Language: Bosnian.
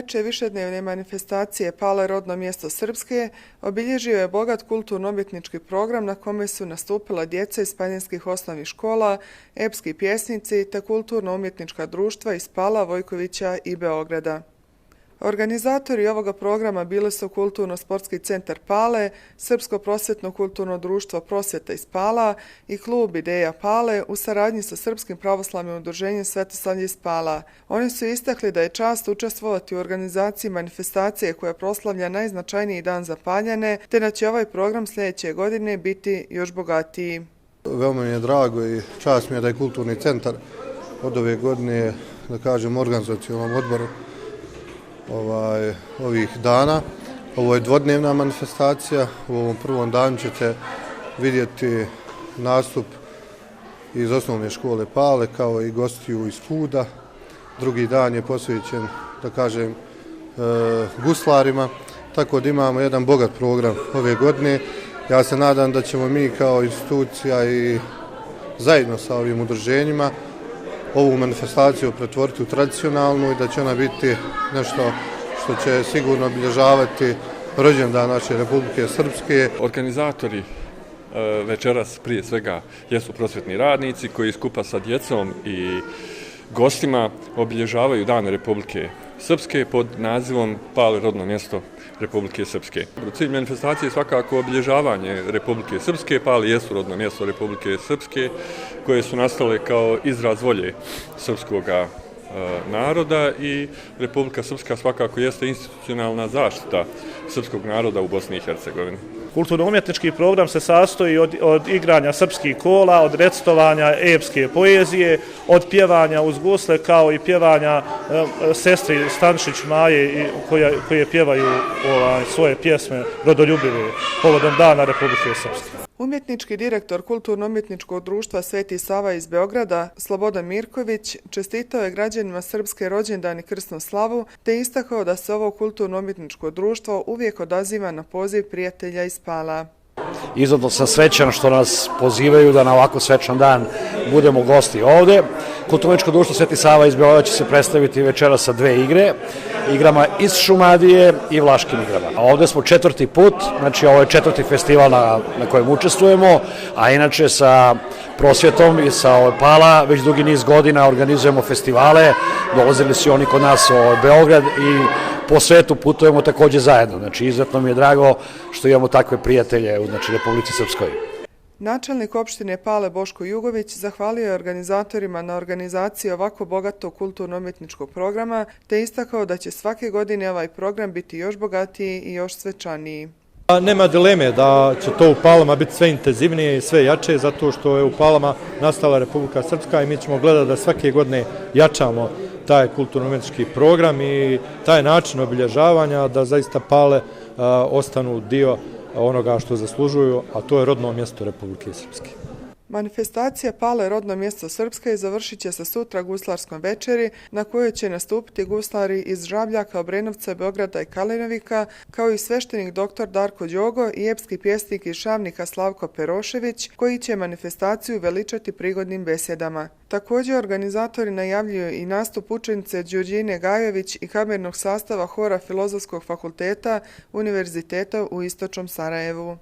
najveće višednevne manifestacije Pale rodno mjesto Srpske obilježio je bogat kulturno-umjetnički program na kome su nastupila djeca iz spanjenskih osnovnih škola, epski pjesnici te kulturno-umjetnička društva iz Pala, Vojkovića i Beograda. Organizatori ovoga programa bili su Kulturno-sportski centar Pale, Srpsko prosvjetno kulturno društvo Prosvjeta iz Pala i klub Ideja Pale u saradnji sa Srpskim pravoslavnim udruženjem Svetosavlje iz Pala. Oni su istakli da je čast učestvovati u organizaciji manifestacije koja proslavlja najznačajniji dan za Paljane, te da će ovaj program sljedeće godine biti još bogatiji. Veoma mi je drago i čast mi je da je Kulturni centar od ove godine, da kažem, organizacionom odboru ovih dana. Ovo je dvodnevna manifestacija. U ovom prvom danu ćete vidjeti nastup iz osnovne škole Pale kao i gostiju iz Fuda. Drugi dan je posvećen, da kažem, guslarima, tako da imamo jedan bogat program ove godine. Ja se nadam da ćemo mi kao institucija i zajedno sa ovim udruženjima ovu manifestaciju pretvoriti u tradicionalnu i da će ona biti nešto što će sigurno obilježavati rođendan naše Republike Srpske. Organizatori večeras prije svega jesu prosvjetni radnici koji skupa sa djecom i gostima obilježavaju Dan Republike Srpske pod nazivom Pale rodno mjesto Republike Srpske. Cilj manifestacije je svakako obilježavanje Republike Srpske. Pale jesu rodno mjesto Republike Srpske koje su nastale kao izraz volje srpskog naroda i Republika Srpska svakako jeste institucionalna zaštita srpskog naroda u Bosni i Hercegovini. Kulturno-umjetnički program se sastoji od igranja srpskih kola, od recitovanja epske poezije, od pjevanja uz gusle kao i pjevanja sestri Stanšić Maje koje pjevaju svoje pjesme rodoljubive povodom Dana Republike Srpske. Umjetnički direktor Kulturno-umjetničkog društva Sveti Sava iz Beograda, Slobodan Mirković, čestitao je građanima Srpske rođendan i krsnu slavu, te istakao da se ovo kulturno-umjetničko društvo uvijek odaziva na poziv prijatelja iz Pala. Izuzetno sam srećan što nas pozivaju da na ovako svečan dan budemo gosti ovde. Kulturno-umjetničko društvo Sveti Sava iz Beograda će se predstaviti večera sa dve igre, igrama iz Šumadije i Vlaškim igrama. A ovde smo četvrti put, znači ovo je četvrti festival na kojem učestvujemo, a inače sa Prosvjetom i sa Pala već dugi niz godina organizujemo festivale, dolazili su oni kod nas u Beograd i po svetu putujemo također zajedno. Znači, izuzetno mi je drago što imamo takve prijatelje u Republici Srpskoj. Načelnik opštine Pale Boško Jugović zahvalio je organizatorima na organizaciji ovako bogatog kulturno-umjetničkog programa, te istakao da će svake godine ovaj program biti još bogatiji i još svečaniji. Nema dileme da će to u Palama biti sve intenzivnije i sve jače, zato što je u Palama nastala Republika Srpska i mi ćemo gledati da svake godine jačamo taj kulturno-umjetnički program i taj način obilježavanja da zaista Pale ostanu dio onoga što zaslužuju, a to je rodno mjesto Republike Srpske. Manifestacija Pale rodno mjesto Srpske završit će se sutra guslarskom večeri na kojoj će nastupiti guslari iz Žabljaka, Obrenovca, Beograda i Kalinovika, kao i sveštenik dr. Darko Đogo i epski pjesnik iz Šavnika Slavko Perošević, koji će manifestaciju veličati prigodnim besedama. Također organizatori najavljuju i nastup učenice Đurđine Gajović i kamernog sastava hora Filozofskog fakulteta Univerziteta u Istočnom Sarajevu.